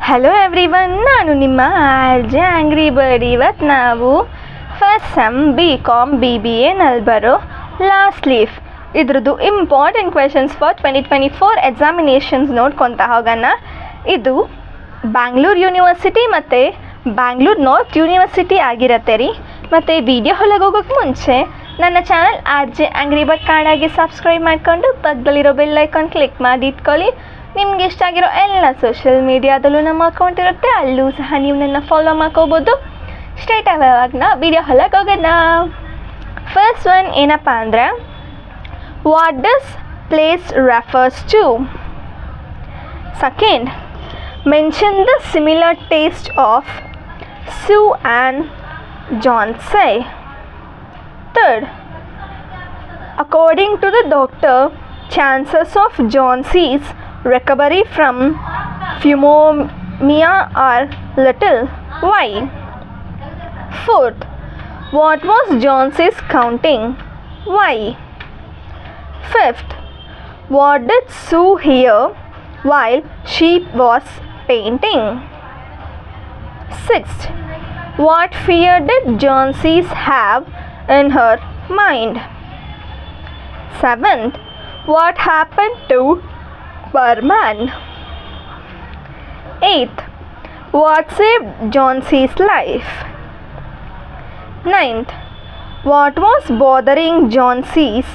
Hello everyone, ನಾನು ನಿಮ್ಮ RJ angry bird. ಇವತ್ತು ನಾವು ಫಸ್ಟ್ ಸೆಮ್ BCom BBA ನಲ್ಲಿ ಬರೋ ಲಾಸ್ಟ್ ಲೀಫ್ ಇದ್ರದ್ದು ಇಂಪಾರ್ಟೆಂಟ್ ಕ್ವೆಶನ್ಸ್ ಫಾರ್ 2024 ಎಕ್ಸಾಮಿನೇಷನ್ಸ್ ನೋಡ್ಕೊತಾ ಹೋಗೋಣ. ಇದು ಬ್ಯಾಂಗ್ಳೂರು ಯೂನಿವರ್ಸಿಟಿ ಮತ್ತು ಬ್ಯಾಂಗ್ಳೂರು ನಾರ್ತ್ ಯೂನಿವರ್ಸಿಟಿ ಆಗಿರತ್ತೆ ರೀ. ಮತ್ತು ವಿಡಿಯೋ ಹೊಲಗೆ ಹೋಗೋಕ್ಕೆ ಮುಂಚೆ ನನ್ನ ಚಾನಲ್ ಆರ್ಜೆ ಆಂಗ್ರಿ ಬರ್ಡ್ ಕನ್ನಡಗೆ ಸಬ್ಸ್ಕ್ರೈಬ್ ಮಾಡಿಕೊಂಡು ಪಕ್ಕದಲ್ಲಿರೋ ಬೆಲ್ ಐಕಾನ್ ಕ್ಲಿಕ್ ಮಾಡಿ ಇಟ್ಕೊಳ್ಳಿ. ನಿಮ್ಗೆ ಇಷ್ಟ ಆಗಿರೋ ಎಲ್ಲ ಸೋಷಿಯಲ್ ಮೀಡಿಯಾದಲ್ಲೂ ನಮ್ಮ ಅಕೌಂಟ್ ಇರುತ್ತೆ, ಅಲ್ಲೂ ಸಹ ನೀವು ನನ್ನ ಫಾಲೋ ಮಾಡ್ಕೋಬೋದು. ಸ್ಟ್ರೈಟ್ ಅವಾಗ ನಾ ವಿಡಿಯೋ ಹೊಲಕ್ಕೆ ಹೋಗೋಣ. ಫಸ್ಟ್ ಒನ್ ಏನಪ್ಪ ಅಂದರೆ, what does place refers to? Second, mention the similar taste of Sue and Johnsy. Third, according to the doctor, chances of Johnsey's recovery from pneumonia are little. Why? Fourth, what was Johnsey's counting? Why? Fifth, what did Sue hear while she was painting? Sixth, what fear did Johnsey have in her mind? Seventh, what happened to Barman? Eighth, what saved Johnsey's life? Ninth, what was bothering Johnsey's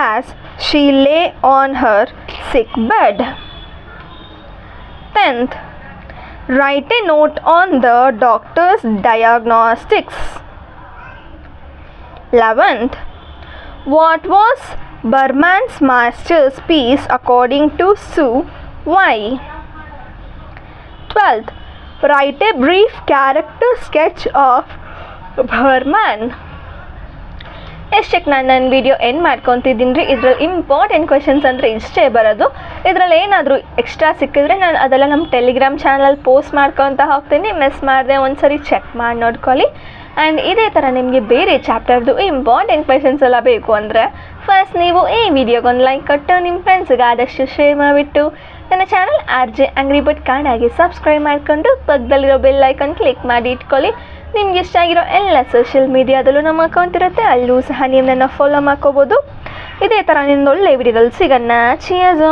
as she lay on her sick bed? 10th, write a note on the doctor's diagnostics. 11th, what was Barman's masterpiece according to Sue? Why? 12th, write a brief character sketch of Barman. ಎಷ್ಟಕ್ಕೆ ನಾನು ನನ್ನ video end ಮಾಡ್ಕೊತಿದ್ದೀನಿ ರೀ. ಇದ್ರಲ್ಲಿ important questions ಅಂದರೆ ಇಷ್ಟೇ ಬರೋದು. ಇದರಲ್ಲಿ ಏನಾದರೂ ಎಕ್ಸ್ಟ್ರಾ ಸಿಕ್ಕಿದ್ರೆ ನಾನು ಅದೆಲ್ಲ ನಮ್ಮ ಟೆಲಿಗ್ರಾಮ್ ಚಾನಲಲ್ಲಿ ಪೋಸ್ಟ್ ಮಾಡ್ಕೊತ ಹೋಗ್ತೀನಿ. ಮಿಸ್ ಮಾಡಿದೆ ಒಂದ್ಸರಿ ಚೆಕ್ ಮಾಡಿ ನೋಡ್ಕೊಳ್ಳಿ. ಆ್ಯಂಡ್ ಇದೇ ಥರ ನಿಮಗೆ ಬೇರೆ ಚಾಪ್ಟರ್ದು ಇಂಪಾರ್ಟೆಂಟ್ ಕ್ವೆಶನ್ಸ್ ಎಲ್ಲ ಬೇಕು ಅಂದರೆ ಫಸ್ಟ್ ನೀವು ಈ ವಿಡಿಯೋಗೊಂದು ಲೈಕ್ ಕೊಟ್ಟು ನಿಮ್ಮ ಫ್ರೆಂಡ್ಸ್ಗೆ ಆದಷ್ಟು ಶೇರ್ ಮಾಡಿಬಿಟ್ಟು ನನ್ನ ಚಾನಲ್ ಆರ್ಜೆ ಆಂಗ್ರಿ ಬರ್ಡ್ ಕನ್ನಡಗೆ ಸಬ್ಸ್ಕ್ರೈಬ್ ಮಾಡಿಕೊಂಡು ಪಕ್ಕದಲ್ಲಿರೋ ಬೆಲ್ ಐಕಾನ್ ಕ್ಲಿಕ್ ಮಾಡಿ ಇಟ್ಕೊಳ್ಳಿ. ನಿಮ್ಗೆ ಇಷ್ಟ ಆಗಿರೋ ಎಲ್ಲ ಸೋಷಿಯಲ್ ಮೀಡಿಯಾದಲ್ಲೂ ನಮ್ಮ ಅಕೌಂಟ್ ಇರುತ್ತೆ, ಅಲ್ಲೂ ಸಹ ನೀವು ನನ್ನ ಫಾಲೋ ಮಾಡ್ಕೋಬೋದು. ಇದೇ ಥರ ನಿಮ್ದು ಒಳ್ಳೆ ವಿಡಿಯೋದಲ್ಲಿ ಸಿಗೋಣ. ಚಿಯರ್ಸ್.